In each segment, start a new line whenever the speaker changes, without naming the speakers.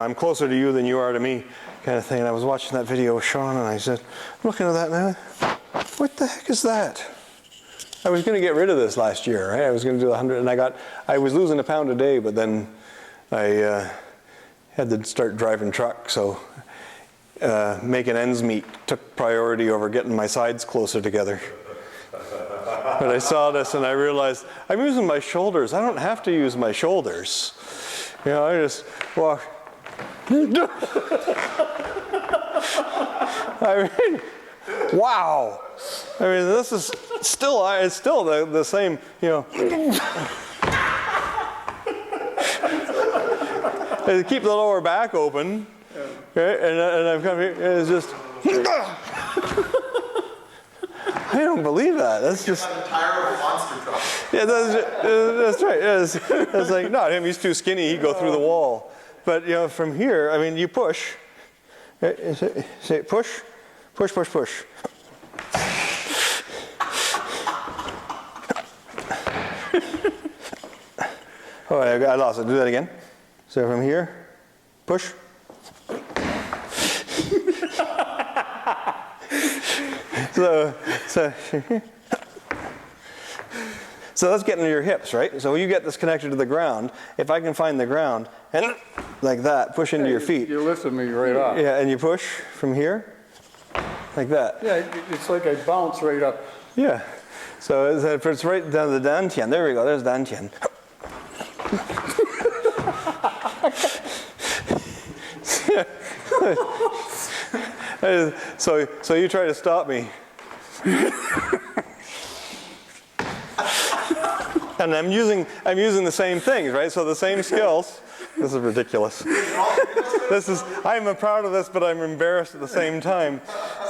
I'm closer to you than you are to me, kind of thing. And I was watching that video with Sean, and I said, I'm looking at that now. What the heck is that? I was going to get rid of this last year, right? I was going to do 100, and I was losing a pound a day, but then I had to start driving truck, so making ends meet took priority over getting my sides closer together. But I saw this and I realized I'm using my shoulders. I don't have to use my shoulders. You know, I just walk. I mean, wow. I mean, this is still, it's still the same, you know. I keep the lower back open, okay, and I've come here, and it's just, I don't believe that. That's just.
The tire of a monster truck.
Yeah, that's right. It's like, not him, he's too skinny, he'd go through the wall. But, you know, from here, I mean, you push. Say push, push, push, push. Oh, I lost it. Do that again. So from here, push. So let's get into your hips, right? So you get this connected to the ground. If I can find the ground, and like that, push into your feet.
You lifted me right up.
Yeah, and you push from here, like that.
Yeah, it's like I bounce right up.
Yeah. So it's right down to the dantian. There we go. There's dantian. So you try to stop me. And I'm using the same things, right? So the same skills. This is ridiculous. I'm proud of this, but I'm embarrassed at the same time.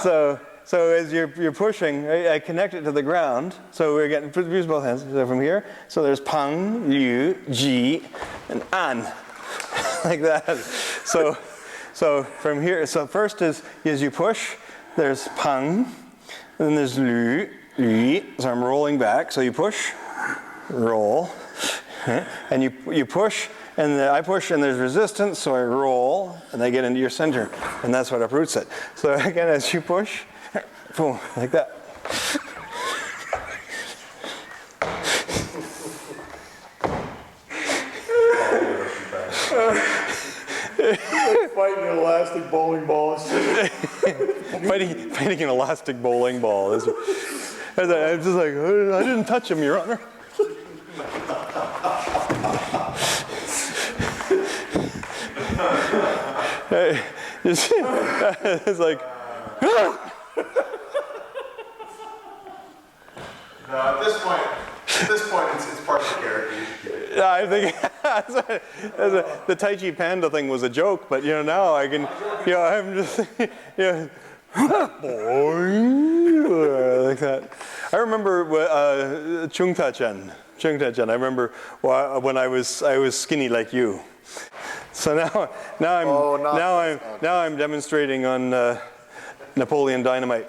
So as you're pushing, I connect it to the ground. So we're getting, use both hands. So from here, so there's pang, liu, ji, and an, like that. So from here, so first is you push. There's pang, and then there's liu, li. So I'm rolling back. So you push, roll, and you push. And I push and there's resistance, so I roll and I get into your center. And that's what uproots it. So again, as you push, boom, like that.
Fighting an elastic bowling ball.
fighting an elastic bowling ball. I'm just like, I didn't touch him, Your Honor. It's like.
No, at this point, it's part of the character.
I think the Tai Chi Panda thing was a joke, but now I can, I'm just, boing, like that. I remember Chung Ta Chen. I remember when I was skinny like you. So now I'm demonstrating on Napoleon Dynamite.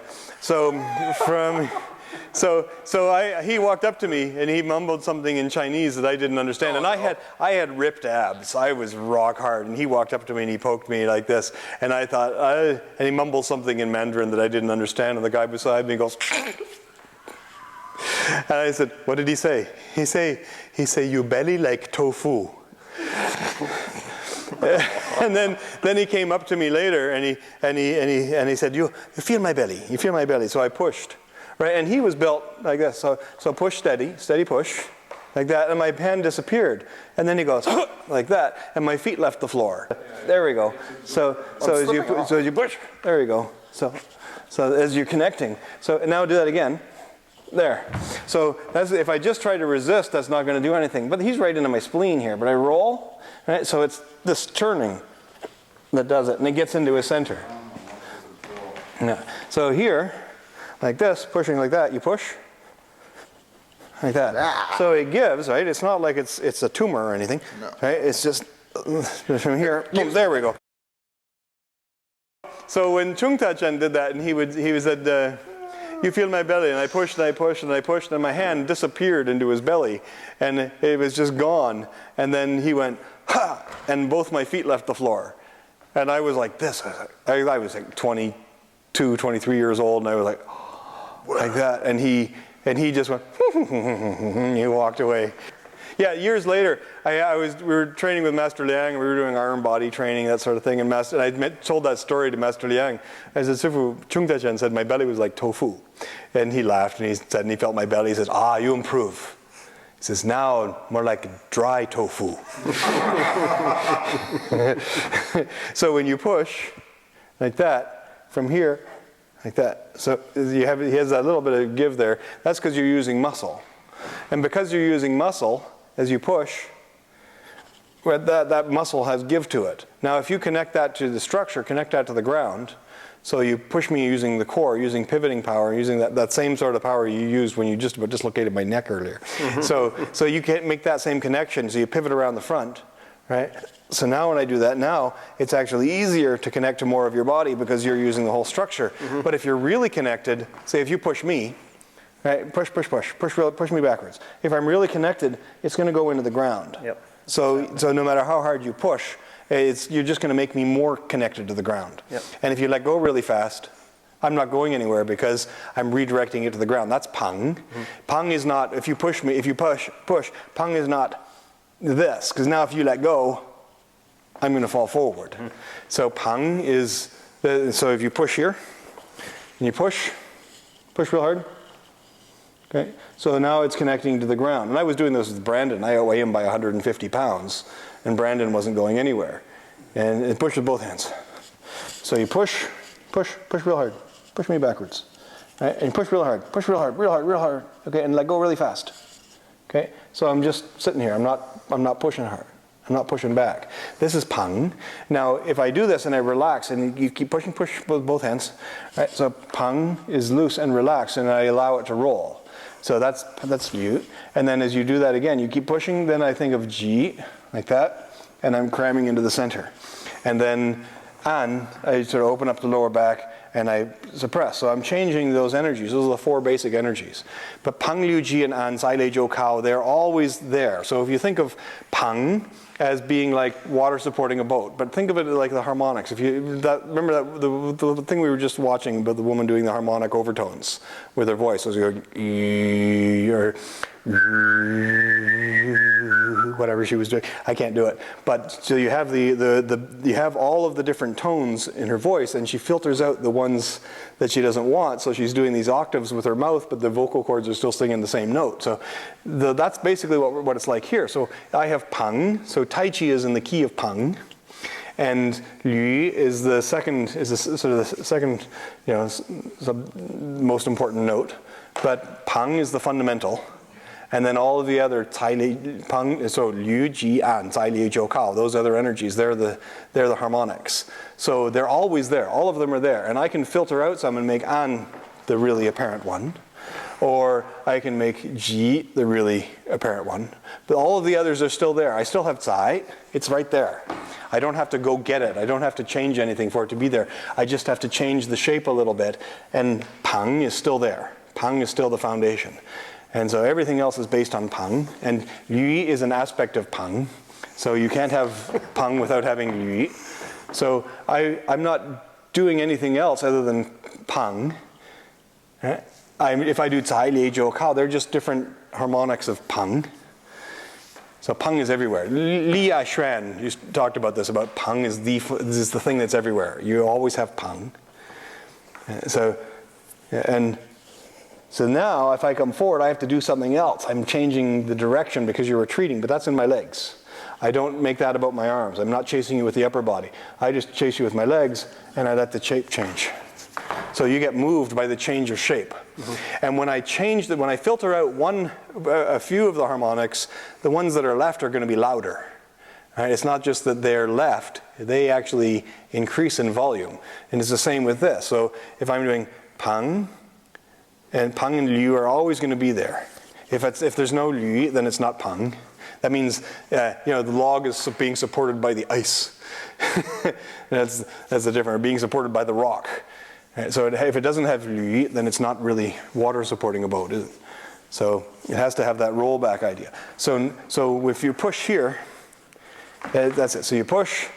He walked up to me and he mumbled something in Chinese that I didn't understand. And I had ripped abs. I was rock hard. And he walked up to me and he poked me like this. And I thought, and he mumbled something in Mandarin that I didn't understand. And the guy beside me goes, and I said, what did he say? He say, you belly like tofu. And then he came up to me later and he said, you feel my belly. You feel my belly. So I pushed. Right, and he was built like this, so push steady push, like that, and my hand disappeared. And then he goes, like that, and my feet left the floor. There we go. So as you push, there you go. So as you're connecting. So now do that again. There. So if I just try to resist, that's not going to do anything. But he's right into my spleen here. But I roll, right? So it's this turning that does it, and it gets into his center. Yeah. So here. Like this, pushing like that, you push, like that. So it gives, right? It's not like it's a tumor or anything, right? It's just from here, boom, there we go. So when Chung Ta Chen did that, and he said, you feel my belly, and I pushed, and I pushed, and I pushed, and my hand disappeared into his belly, and it was just gone. And then he went, ha, and both my feet left the floor. And I was like this. I was like 22, 23 years old, and I was like, like that. And he just went, he walked away. Yeah, years later, we were training with Master Liang. We were doing arm body training, that sort of thing. And I told that story to Master Liang. I said, Sifu, Chung Tai-Chen said my belly was like tofu. And he laughed, and he said, and he felt my belly. He says, you improve. He says, now more like dry tofu. So when you push like that, from here, like that. So he has that little bit of give there. That's because you're using muscle. And because you're using muscle, as you push, that muscle has give to it. Now if you connect that to the structure, connect that to the ground, so you push me using the core, using pivoting power, using that same sort of power you used when you just about dislocated my neck earlier. So you can make that same connection, so you pivot around the front, right? So now when I do that, now it's actually easier to connect to more of your body because you're using the whole structure. But if you're really connected, say if you push me, right, push me backwards. If I'm really connected, it's going to go into the ground.
Yep.
So no matter how hard you push, you're just going to make me more connected to the ground.
Yep.
And if you let go really fast, I'm not going anywhere because I'm redirecting it to the ground. That's pang. Pang is not, if you push, pang is not this, because now if you let go, I'm going to fall forward. So pang is, so if you push here, and you push real hard, okay? So now it's connecting to the ground. And I was doing this with Brandon. I outweigh him by 150 pounds, and Brandon wasn't going anywhere. And push with both hands. So you push real hard. Push me backwards. Right? And push real hard, real hard. Okay, and let go really fast. Okay? So I'm just sitting here. I'm not pushing hard. I'm not pushing back. This is pang. Now, if I do this and I relax, and you keep push with both hands, right? So pang is loose and relaxed, and I allow it to roll. So that's yu. And then as you do that again, you keep pushing, then I think of ji, like that, and I'm cramming into the center. And then an, I sort of open up the lower back, and I suppress. So I'm changing those energies. Those are the four basic energies. But pang, liu, ji, and an, zai, lei, zhou, kao, they're always there. So if you think of pang as being like water supporting a boat, but think of it like the harmonics. Remember the thing we were just watching about the woman doing the harmonic overtones with her voice. So it was going, or whatever she was doing. I can't do it. But so you have you have all of the different tones in her voice, and she filters out the ones that she doesn't want. So she's doing these octaves with her mouth, but the vocal cords are still singing the same note. So that's basically what it's like here. So I have pang. So Tai Chi is in the key of pang. And Lü is the second, most important note. But pang is the fundamental. And then all of the other tai li pang, so liu, ji, an, zai, li, zhou, kao, those other energies, they're the harmonics. So they're always there. All of them are there. And I can filter out some and make an the really apparent one. Or I can make ji the really apparent one. But all of the others are still there. I still have zai. It's right there. I don't have to go get it. I don't have to change anything for it to be there. I just have to change the shape a little bit. And pang is still there. Pang is still the foundation. And so everything else is based on pang. And lü is an aspect of pang. So you can't have pang without having lü. So I'm not doing anything else other than pang. If I do zai, lei, zhou, kao, they're just different harmonics of pang. So pang is everywhere. Li Xuan, you talked about this, about pang is the thing that's everywhere. You always have pang. So now, if I come forward, I have to do something else. I'm changing the direction because you're retreating, but that's in my legs. I don't make that about my arms. I'm not chasing you with the upper body. I just chase you with my legs, and I let the shape change. So you get moved by the change of shape. And when I filter out a few of the harmonics, the ones that are left are going to be louder. Right? It's not just that they're left, they actually increase in volume. And it's the same with this. So if I'm doing pang, and pang and liu are always going to be there. If there's no liu, then it's not pang. That means the log is being supported by the ice. that's the difference. Or being supported by the rock. Right? So if it doesn't have liu, then it's not really water supporting a boat, is it? So it has to have that rollback idea. So if you push here, that's it. So you push,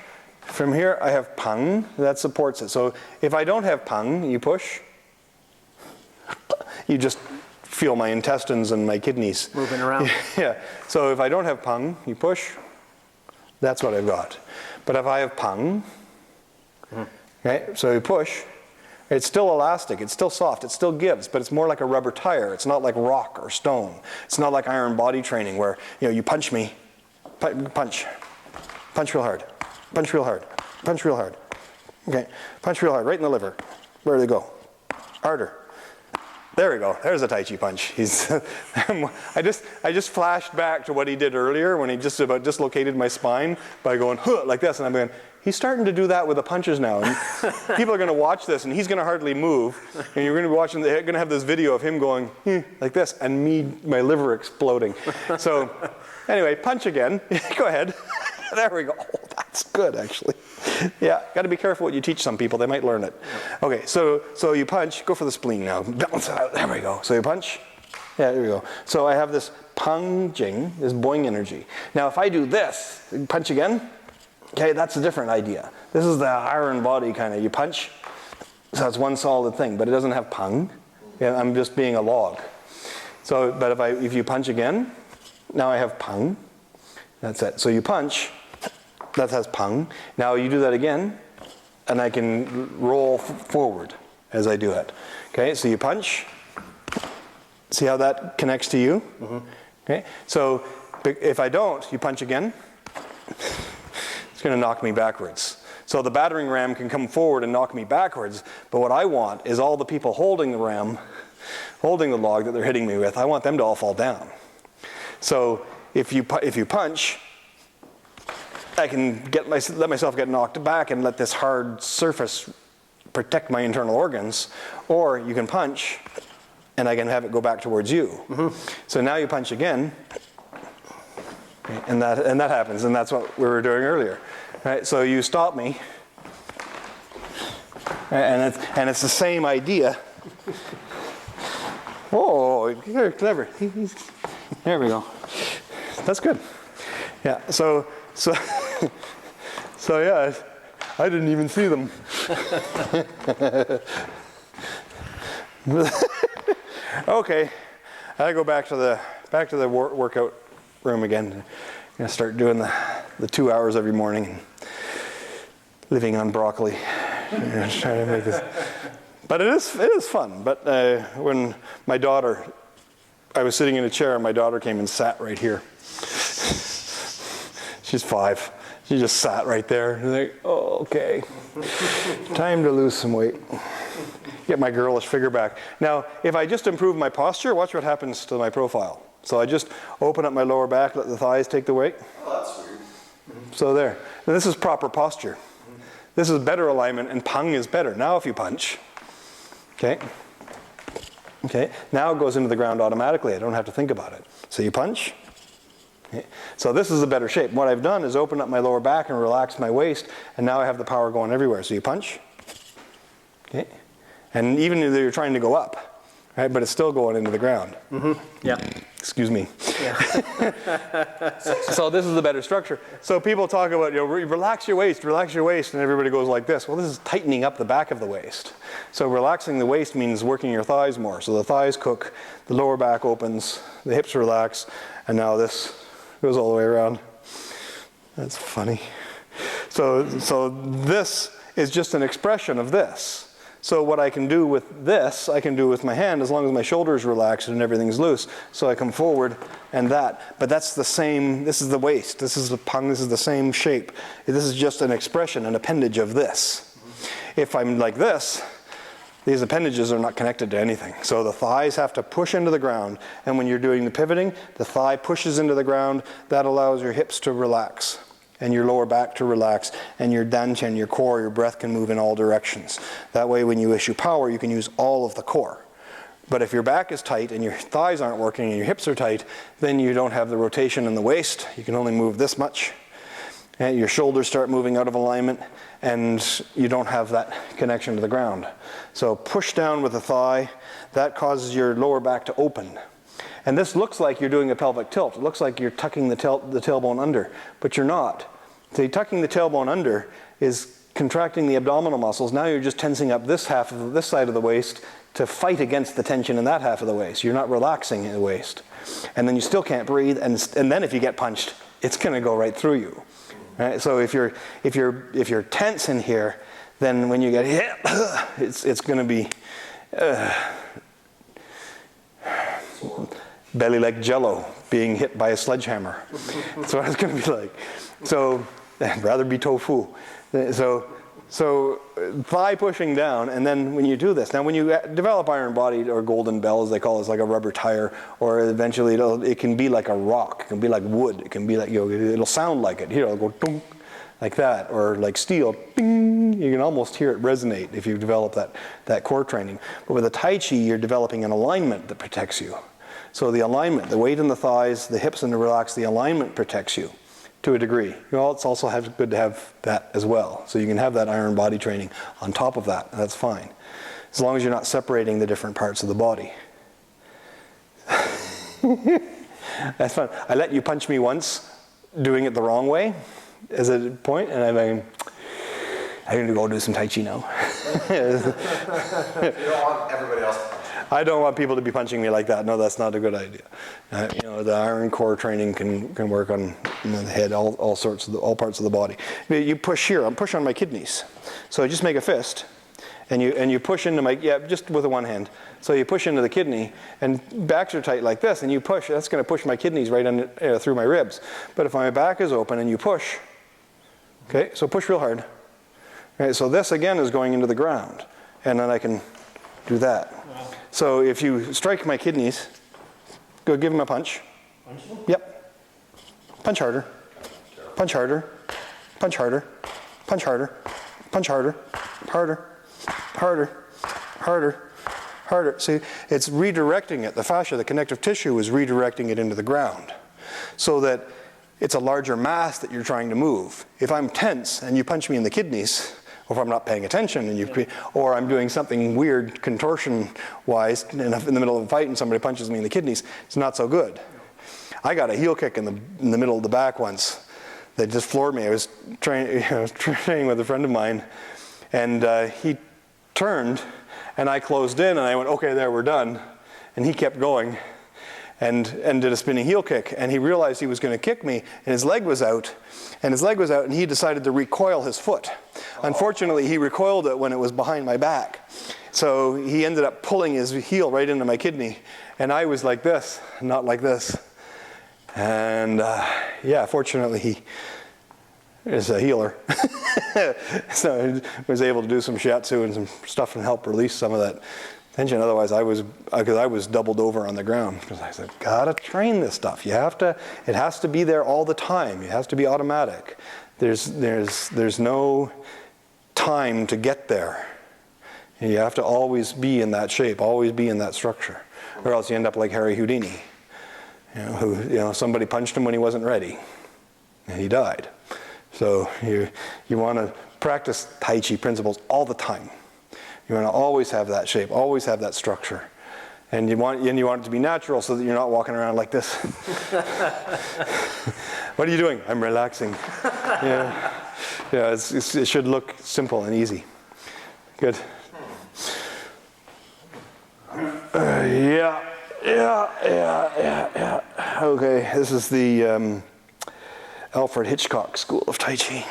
From here, I have pang, that supports it. So if I don't have pang, you push. You just feel my intestines and my kidneys.
Moving around.
Yeah. So if I don't have pang, you push. That's what I've got. But if I have pang, okay, so you push, it's still elastic, it's still soft, it still gives, but it's more like a rubber tire. It's not like rock or stone. It's not like iron body training where, you push me, punch real hard, punch real hard, punch real hard. Okay, punch real hard, right in the liver. Where do they go? Harder. There we go. There's a Tai Chi punch. I just flashed back to what he did earlier when he just about dislocated my spine by going like this, and I'm going, he's starting to do that with the punches now. And people are going to watch this, and he's going to hardly move, and you're going to be watching. They're going to have this video of him going like this, and my liver exploding. So, anyway, punch again. Go ahead. There we go. Oh, that's good, actually. Yeah, got to be careful what you teach some people. They might learn it. Okay, so you punch. Go for the spleen now. Balance it out. There we go. So you punch. Yeah, there we go. So I have this pang-jing, this boing energy. Now, if I do this, punch again. Okay, that's a different idea. This is the iron body kind of. You punch. So it's one solid thing, but it doesn't have pang. Yeah, I'm just being a log. So, but if you punch again, now I have pang. That's it. So you punch, that has pang. Now you do that again, and I can roll forward as I do it. Okay, so you punch. See how that connects to you? Okay, so if I don't, you punch again, it's going to knock me backwards. So the battering ram can come forward and knock me backwards, but what I want is all the people holding the ram, holding the log that they're hitting me with, I want them to all fall down. So if you punch, I can let myself get knocked back and let this hard surface protect my internal organs, or you can punch, and I can have it go back towards you. So now you punch again, and that happens, and that's what we were doing earlier. Right? So you stop me, and it's the same idea. Oh, you're clever. There we go. That's good. Yeah. So yeah, I didn't even see them. Okay, I go back to the workout room again. I'm gonna start doing the 2 hours every morning, and living on broccoli. Trying to make this. But it is fun. But when my daughter, I was sitting in a chair, and my daughter came and sat right here. She's 5. She just sat right there. And like, oh, okay. Time to lose some weight. Get my girlish figure back. Now, if I just improve my posture, watch what happens to my profile. So I just open up my lower back, let the thighs take the weight.
Oh, that's weird.
So there. Now this is proper posture. This is better alignment, and pang is better. Now if you punch, okay. Now it goes into the ground automatically. I don't have to think about it. So you punch. Okay. So this is a better shape. What I've done is open up my lower back and relax my waist, and now I have the power going everywhere. So you punch. Okay. And even if you're trying to go up, right, but it's still going into the ground.
Yeah.
Excuse me.
Yeah.
So this is the better structure. So people talk about, relax your waist, and everybody goes like this. Well, this is tightening up the back of the waist. So relaxing the waist means working your thighs more. So the thighs cook, the lower back opens, the hips relax, and now this goes all the way around. That's funny. So this is just an expression of this. So what I can do with this, I can do with my hand as long as my shoulders relax and everything's loose. So I come forward and that. But that's the same, this is the waist, this is the pang, this is the same shape. This is just an expression, an appendage of this. If I'm like this, these appendages are not connected to anything. So the thighs have to push into the ground. And when you're doing the pivoting, the thigh pushes into the ground. That allows your hips to relax, and your lower back to relax, and your dantian, your core, your breath can move in all directions. That way when you issue power, you can use all of the core. But if your back is tight and your thighs aren't working and your hips are tight, then you don't have the rotation in the waist. You can only move this much. And your shoulders start moving out of alignment, and you don't have that connection to the ground. So push down with the thigh. That causes your lower back to open. And this looks like you're doing a pelvic tilt. It looks like you're tucking the tailbone under, but you're not. So tucking the tailbone under is contracting the abdominal muscles. Now you're just tensing up this side of the waist to fight against the tension in that half of the waist. You're not relaxing the waist. And then you still can't breathe, and then if you get punched, it's going to go right through you. Right? So if you're tense in here, then when you get hit, it's going to be belly like jello being hit by a sledgehammer. That's what it's going to be like. So I'd rather be tofu. So thigh pushing down, and then when you do this, now when you develop iron body or golden bell, as they call it, it's like a rubber tire, or eventually it can be like a rock, it can be like wood, it can be like, it'll sound like it. Here, it'll go dunk, like that, or like steel, ding. You can almost hear it resonate if you develop that core training. But with the Tai Chi, you're developing an alignment that protects you. So the alignment, the weight in the thighs, the hips and the relax, the alignment protects you to a degree. Well, it's also good to have that as well. So you can have that iron body training on top of that, and that's fine. As long as you're not separating the different parts of the body. That's fun. I let you punch me once, doing it the wrong way, as a point, and I'm going to go do some Tai Chi now.
You don't want everybody else to punch.
I don't want people to be punching me like that. No, that's not a good idea. The iron core training can work on the head, all parts of the body. You push here. I'm pushing on my kidneys. So I just make a fist, and you push into just with the one hand. So you push into the kidney, and backs are tight like this, and you push. That's going to push my kidneys right through my ribs. But if my back is open and you push, okay, so push real hard. Okay, so this again is going into the ground, and then I can do that. Wow. So if you strike my kidneys, go give them a punch. Punch them? Yep. Punch harder. Punch harder. Punch harder. Punch harder. Punch harder. Harder. Harder. Harder. Harder. See, it's redirecting it. The fascia, the connective tissue, is redirecting it into the ground, so that it's a larger mass that you're trying to move. If I'm tense and you punch me in the kidneys, or if I'm not paying attention, or I'm doing something weird contortion-wise in the middle of a fight and somebody punches me in the kidneys, it's not so good. I got a heel kick in the middle of the back once that just floored me. I was training with a friend of mine, and he turned, and I closed in, and I went, okay, there, we're done. And he kept going and did a spinning heel kick, and he realized he was going to kick me, and his leg was out, and he decided to recoil his foot. Unfortunately, he recoiled it when it was behind my back. So he ended up pulling his heel right into my kidney, and I was like this, not like this. And fortunately, he is a healer. So he was able to do some shiatsu and some stuff and help release some of that tension. Otherwise, I was doubled over on the ground, because I said, gotta train this stuff. It has to be there all the time. It has to be automatic. There's no time to get there. And you have to always be in that shape, always be in that structure, or else you end up like Harry Houdini, who somebody punched him when he wasn't ready, and he died. So you want to practice Tai Chi principles all the time. You want to always have that shape, always have that structure. And you want it to be natural, so that you're not walking around like this. What are you doing? I'm relaxing. It should look simple and easy. Good. Yeah. Okay, this is the Alfred Hitchcock School of Tai Chi.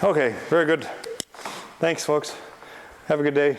Okay, very good. Thanks, folks. Have a good day.